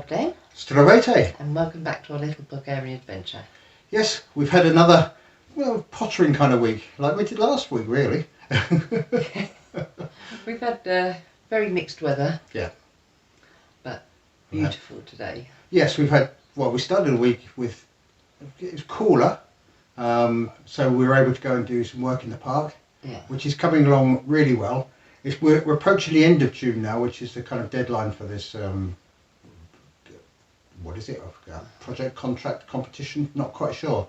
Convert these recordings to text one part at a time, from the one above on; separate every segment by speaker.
Speaker 1: Dame.
Speaker 2: Zdravejte.
Speaker 1: And welcome back to our little Bulgarian adventure.
Speaker 2: Yes, we've had another pottering kind of week, like we did last week, really.
Speaker 1: We've had very mixed weather.
Speaker 2: Yeah.
Speaker 1: But beautiful today.
Speaker 2: Yes, we've had, we started the week with, it was cooler, so we were able to go and do some work in the park, which is coming along really well. We're approaching the end of June now, which is the kind of deadline for this, what is it, project contract competition, not quite sure.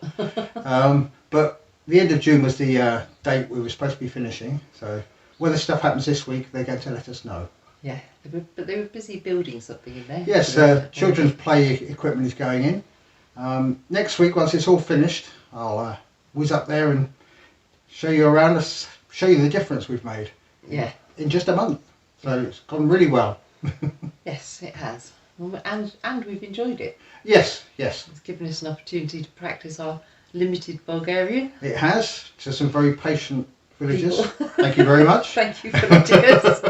Speaker 2: But the end of June was the date we were supposed to be finishing, so whether stuff happens this week, they're going to let us know.
Speaker 1: Yeah, but they were busy building something in there.
Speaker 2: Yes, children's play equipment is going in. Next week, once it's all finished, I'll whiz up there and show you around us, show you the difference we've made.
Speaker 1: Yeah.
Speaker 2: In just a month. So it's gone really well.
Speaker 1: Yes, it has. And we've enjoyed it.
Speaker 2: Yes, yes.
Speaker 1: It's given us an opportunity to practice our limited Bulgarian.
Speaker 2: It has, to some very patient villagers. Thank you very much.
Speaker 1: Thank you for the tears.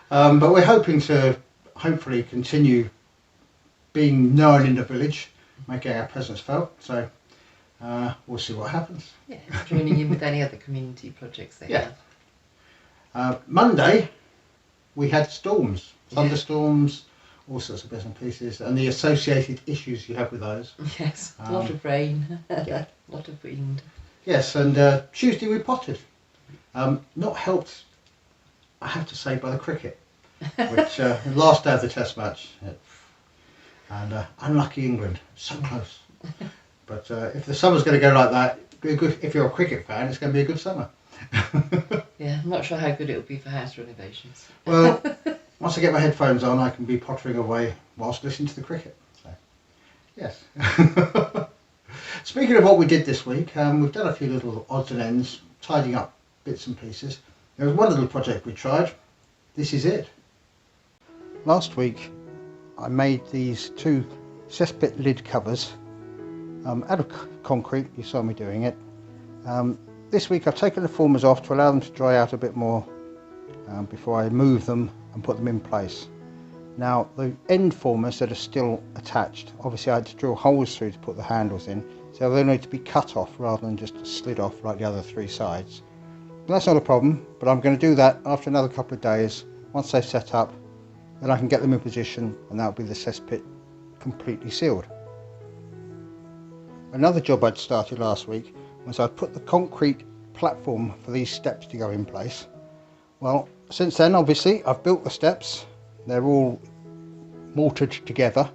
Speaker 2: But we're hoping to hopefully continue being known in the village, making our presence felt. So we'll see what happens.
Speaker 1: Yeah, joining in with any other community projects they have.
Speaker 2: Monday we had storms, thunderstorms, all sorts of bits and pieces, and the associated issues you have with those.
Speaker 1: Yes, a lot of rain, a lot of wind.
Speaker 2: Yes, and Tuesday we potted. Not helped, I have to say, by the cricket, which the last day of the test match, and unlucky England, so close. But if the summer's going to go like that, be a good. If you're a cricket fan, it's going to be a good summer.
Speaker 1: Yeah, I'm not sure how good it will be for house renovations.
Speaker 2: Well, once I get my headphones on, I can be pottering away whilst listening to the cricket. So, yes. Speaking of what we did this week, we've done a few little odds and ends, tidying up bits and pieces. There was one little project we tried. This is it. Last week, I made these two cesspit lid covers out of concrete. You saw me doing it. This week I've taken the formers off to allow them to dry out a bit more before I move them and put them in place. Now the end formers that are still attached, obviously I had to drill holes through to put the handles in, so they need to be cut off rather than just slid off like the other three sides. But that's not a problem, but I'm going to do that after another couple of days. Once they've set up, then I can get them in position and that'll be the cesspit completely sealed. Another job I'd started last week was I'd put the concrete platform for these steps to go in place. Well, since then obviously I've built the steps. They're all mortared together.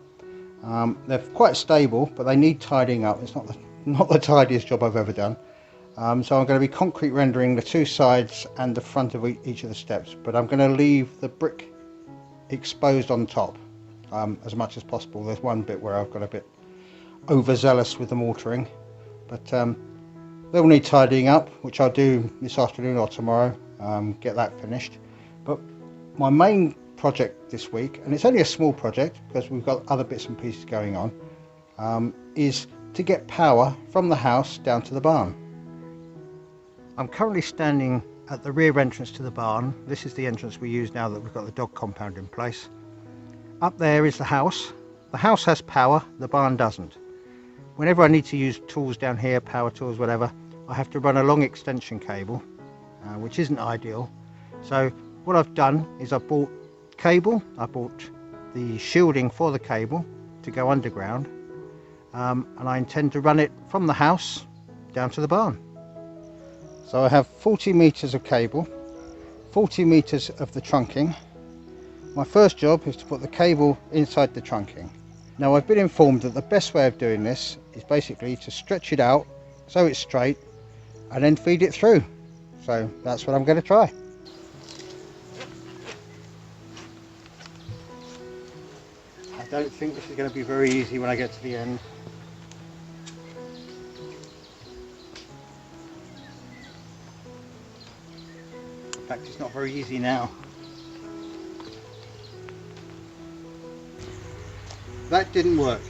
Speaker 2: They're quite stable, but they need tidying up. It's not the tidiest job I've ever done. So I'm going to be concrete rendering the two sides and the front of each of the steps, but I'm going to leave the brick exposed on top as much as possible. There's one bit where I've got a bit overzealous with the mortaring, but they'll need tidying up, which I'll do this afternoon or tomorrow, get that finished. But my main project this week, and it's only a small project because we've got other bits and pieces going on, is to get power from the house down to the barn. I'm currently standing at the rear entrance to the barn. This is the entrance we use now that we've got the dog compound in place. Up there is the house. The house has power, the barn doesn't. Whenever I need to use tools down here, power tools, whatever, I have to run a long extension cable, which isn't ideal. So what I've done is I bought cable, I bought the shielding for the cable to go underground, and I intend to run it from the house down to the barn. So I have 40 metres of cable, 40 metres of the trunking. My first job is to put the cable inside the trunking. Now I've been informed that the best way of doing this is basically to stretch it out so it's straight and then feed it through. So that's what I'm going to try. I don't think this is going to be very easy when I get to the end. In fact, it's not very easy now. That didn't work.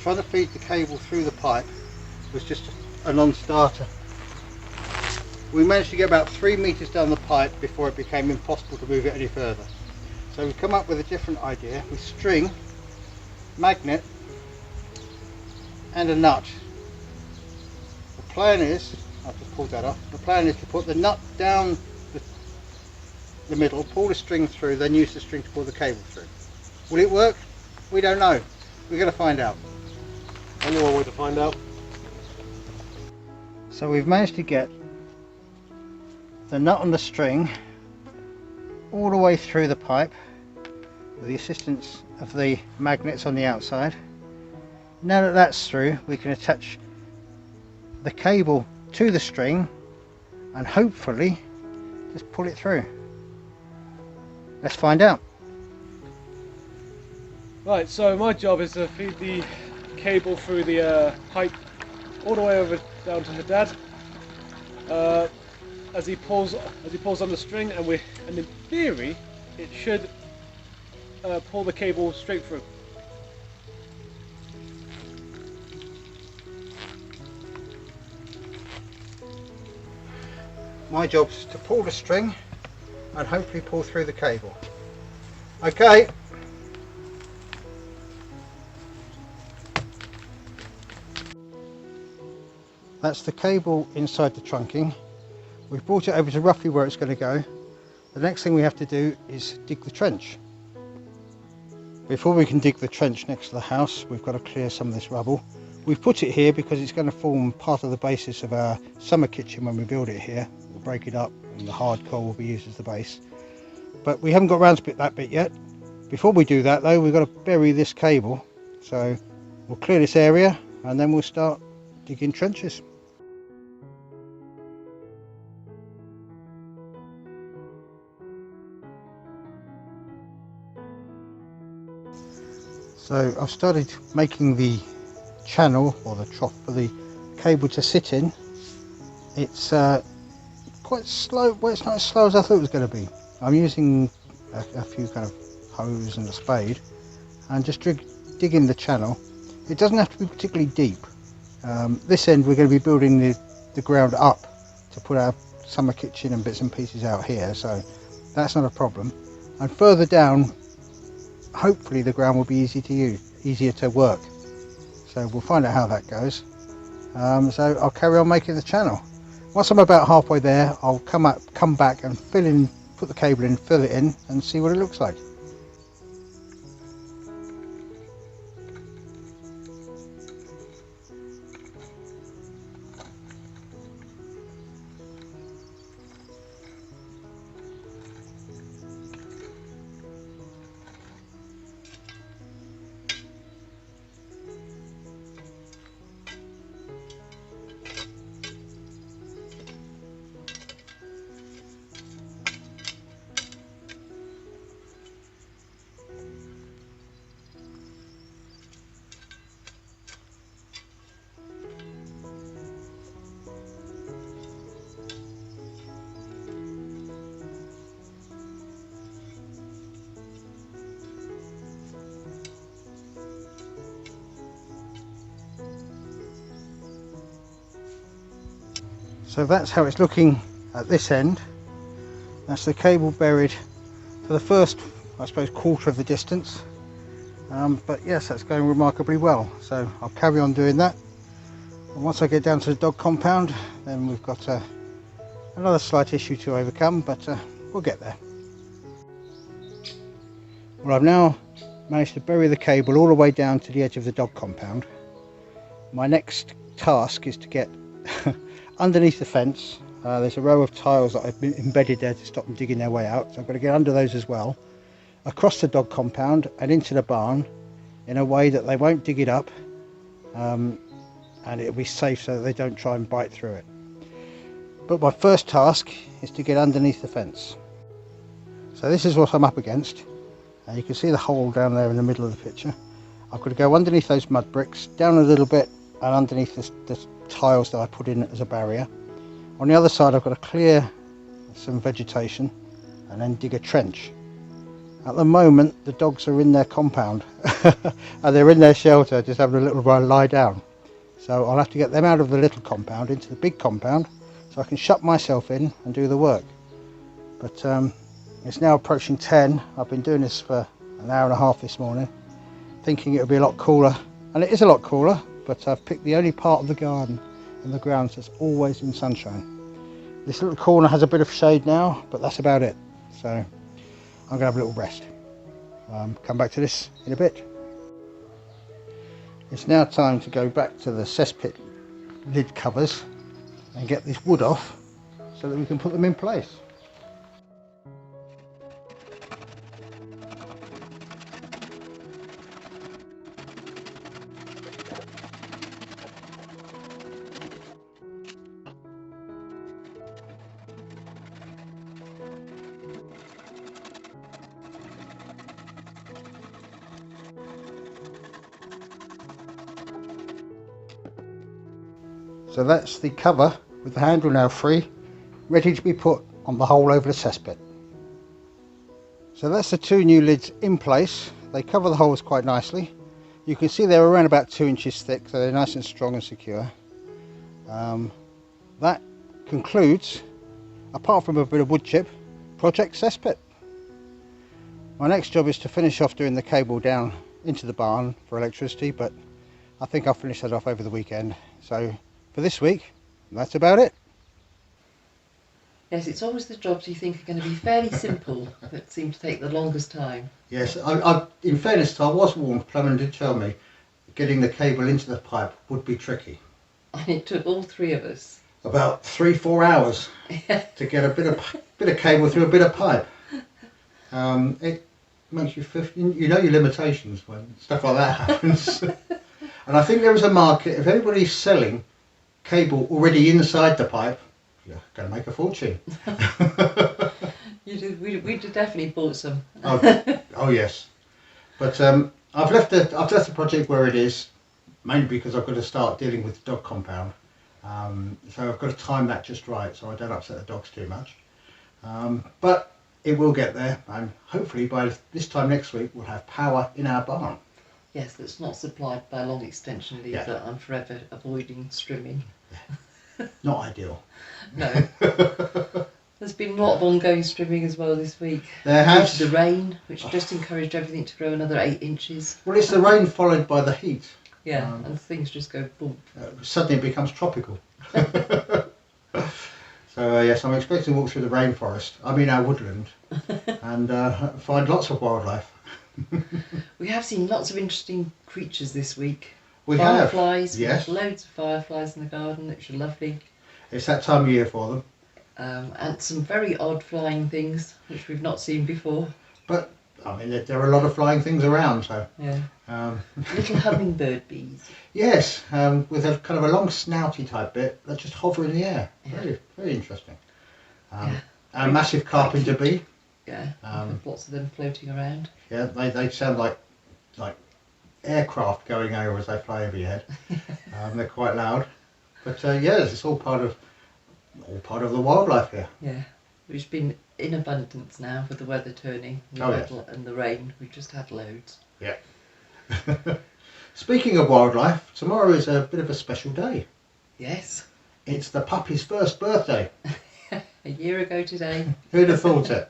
Speaker 2: Trying to feed the cable through the pipe was just a non-starter. We managed to get about 3 metres down the pipe before it became impossible to move it any further. So we've come up with a different idea. With string, magnet and a nut. The plan is, I've just pulled that off, the plan is to put the nut down the middle, pull the string through, then use the string to pull the cable through. Will it work? We don't know. We're going to find out.
Speaker 3: Only one way to find out.
Speaker 2: So we've managed to get the nut on the string all the way through the pipe with the assistance of the magnets on the outside. Now that that's through, we can attach the cable to the string and hopefully just pull it through. Let's find out.
Speaker 3: Right, so my job is to feed the cable through the pipe all the way over down to the dad. As he pulls on the string, and in theory it should pull the cable straight through.
Speaker 2: My job is to pull the string and hopefully pull through the cable. Okay. That's the cable inside the trunking. We've brought it over to roughly where it's going to go. The next thing we have to do is dig the trench. Before we can dig the trench next to the house, we've got to clear some of this rubble. We've put it here because it's going to form part of the basis of our summer kitchen when we build it here. We'll break it up and the hard coal will be used as the base. But we haven't got around to that bit yet. Before we do that though, we've got to bury this cable. So we'll clear this area and then we'll start digging trenches. So I've started making the channel or the trough for the cable to sit in. It's quite slow, well it's not as slow as I thought it was going to be. I'm using a few kind of hose and a spade and just digging the channel. It doesn't have to be particularly deep. This end we're going to be building the ground up to put our summer kitchen and bits and pieces out here, so that's not a problem. And further down hopefully the ground will be easier to work. So we'll find out how that goes. So I'll carry on making the channel. Once I'm about halfway there, I'll come back and put the cable in, fill it in and see what it looks like. So that's how it's looking at this end. That's the cable buried for the first, I suppose, quarter of the distance. But yes, that's going remarkably well. So I'll carry on doing that. And once I get down to the dog compound, then we've got another slight issue to overcome, but we'll get there. Well, I've now managed to bury the cable all the way down to the edge of the dog compound. My next task is to get underneath the fence. There's a row of tiles that I've been embedded there to stop them digging their way out, so I've got to get under those as well, across the dog compound and into the barn in a way that they won't dig it up, and it'll be safe so that they don't try and bite through it. But my first task is to get underneath the fence. So this is what I'm up against. You can see the hole down there in the middle of the picture. I've got to go underneath those mud bricks, down a little bit, and underneath the tiles that I put in as a barrier. On the other side I've got to clear some vegetation and then dig a trench. At the moment the dogs are in their compound and they're in their shelter just having a little lie down. So I'll have to get them out of the little compound into the big compound so I can shut myself in and do the work. But it's now approaching 10. I've been doing this for an hour and a half this morning thinking it would be a lot cooler, and it is a lot cooler, but I've picked the only part of the garden and the grounds that's always in sunshine. This little corner has a bit of shade now, but that's about it. So I'm going to have a little rest. Come back to this in a bit. It's now time to go back to the cesspit lid covers and get this wood off so that we can put them in place. So that's the cover with the handle now free, ready to be put on the hole over the cesspit. So that's the two new lids in place. They cover the holes quite nicely. You can see they're around about 2 inches thick, so they're nice and strong and secure. That concludes, apart from a bit of wood chip, Project Cesspit. My next job is to finish off doing the cable down into the barn for electricity, but I think I'll finish that off over the weekend. So for this week, that's about it.
Speaker 1: Yes, it's always the jobs you think are going to be fairly simple that seem to take the longest time.
Speaker 2: Yes, in fairness, I was warned, Plumman did tell me, getting the cable into the pipe would be tricky.
Speaker 1: And it took all three of us
Speaker 2: About 3-4 hours to get a bit of cable through a bit of pipe. It makes you feel, you know your limitations when stuff like that happens. And I think there is a market, if anybody's selling cable already inside the pipe, you're going to make a fortune.
Speaker 1: We'd definitely bought some.
Speaker 2: Oh yes, but I've left the project where it is, mainly because I've got to start dealing with the dog compound. So I've got to time that just right so I don't upset the dogs too much. But it will get there, and hopefully by this time next week we'll have power in our barn.
Speaker 1: Yes, that's not supplied by a long extension lead that I'm forever avoiding strimming.
Speaker 2: Not ideal.
Speaker 1: No. There's been a lot of ongoing strimming as well this week.
Speaker 2: There has.
Speaker 1: Due to the rain, which just encouraged everything to grow another 8 inches.
Speaker 2: Well, it's the rain followed by the heat.
Speaker 1: Yeah, and things just go boom.
Speaker 2: Suddenly it becomes tropical. So yes, I'm expecting to walk through the rainforest. I'm in our woodland and find lots of wildlife.
Speaker 1: We have seen lots of interesting creatures this week.
Speaker 2: We
Speaker 1: Fireflies,
Speaker 2: have, yes.
Speaker 1: Loads of fireflies in the garden, which are lovely.
Speaker 2: It's that time of year for them.
Speaker 1: And some very odd flying things, which we've not seen before.
Speaker 2: But, I mean, there are a lot of flying things around, so...
Speaker 1: Yeah. Little hummingbird bees.
Speaker 2: Yes, with a kind of a long snouty type bit that just hover in the air. Very, very interesting. A massive carpenter bee.
Speaker 1: Yeah, lots of them floating around.
Speaker 2: Yeah, they sound like aircraft going over as they fly over your head. They're quite loud. But yes, it's all part of the wildlife here.
Speaker 1: Yeah, which has been in abundance now with the weather turning and the rain. We've just had loads.
Speaker 2: Yeah. Speaking of wildlife, tomorrow is a bit of a special day.
Speaker 1: Yes.
Speaker 2: It's the puppy's first birthday.
Speaker 1: A year ago today.
Speaker 2: Who'd have thought it?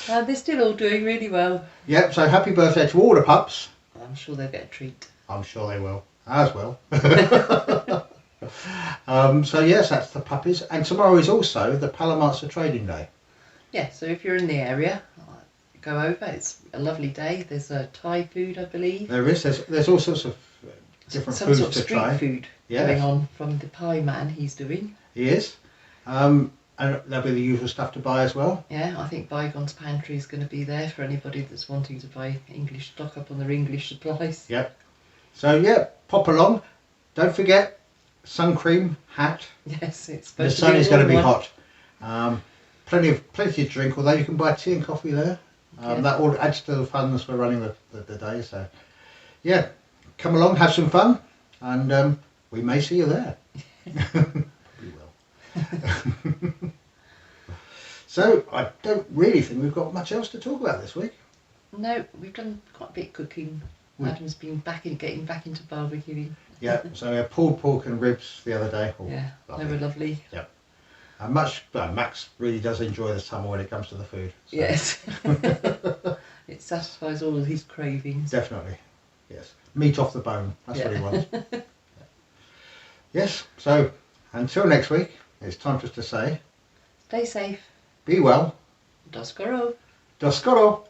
Speaker 1: They're still all doing really well.
Speaker 2: Yep, so happy birthday to all the pups.
Speaker 1: I'm sure they'll get a treat.
Speaker 2: I'm sure they will. As well. So yes, that's the puppies. And tomorrow is also the Palamatsa Trading Day.
Speaker 1: Yeah, so if you're in the area, go over. It's a lovely day. There's Thai food, I believe.
Speaker 2: There is. There's all sorts of different foods
Speaker 1: sort of
Speaker 2: to try.
Speaker 1: street food going on from the pie man he's doing.
Speaker 2: He is. And there'll be the usual stuff to buy as well.
Speaker 1: Yeah, I think Bygone's Pantry is going to be there for anybody that's wanting to buy English, stock up on their English supplies.
Speaker 2: Yep. So yeah, pop along. Don't forget sun cream, hat.
Speaker 1: Yes, it's
Speaker 2: The
Speaker 1: supposed
Speaker 2: sun
Speaker 1: to be
Speaker 2: is going to be
Speaker 1: warm.
Speaker 2: hot. Plenty to drink. Although you can buy tea and coffee there. That all adds to the fun as we're running the day. So yeah, come along, have some fun, and we may see you there. We will. So I don't really think we've got much else to talk about this week.
Speaker 1: No, we've done quite a bit of cooking. Adam's been getting back into barbecuing.
Speaker 2: Yeah, so we had pulled pork and ribs the other day. Oh,
Speaker 1: yeah,
Speaker 2: lovely.
Speaker 1: they were lovely.
Speaker 2: Yep. And Max really does enjoy the summer when it comes to the food. So.
Speaker 1: Yes. It satisfies all of his cravings.
Speaker 2: Definitely. Yes. Meat off the bone. That's what he
Speaker 1: Yeah.
Speaker 2: wants. Yes. So until next week, it's time for us to say,
Speaker 1: Stay safe.
Speaker 2: be well.
Speaker 1: Do skoro.
Speaker 2: Do skoro.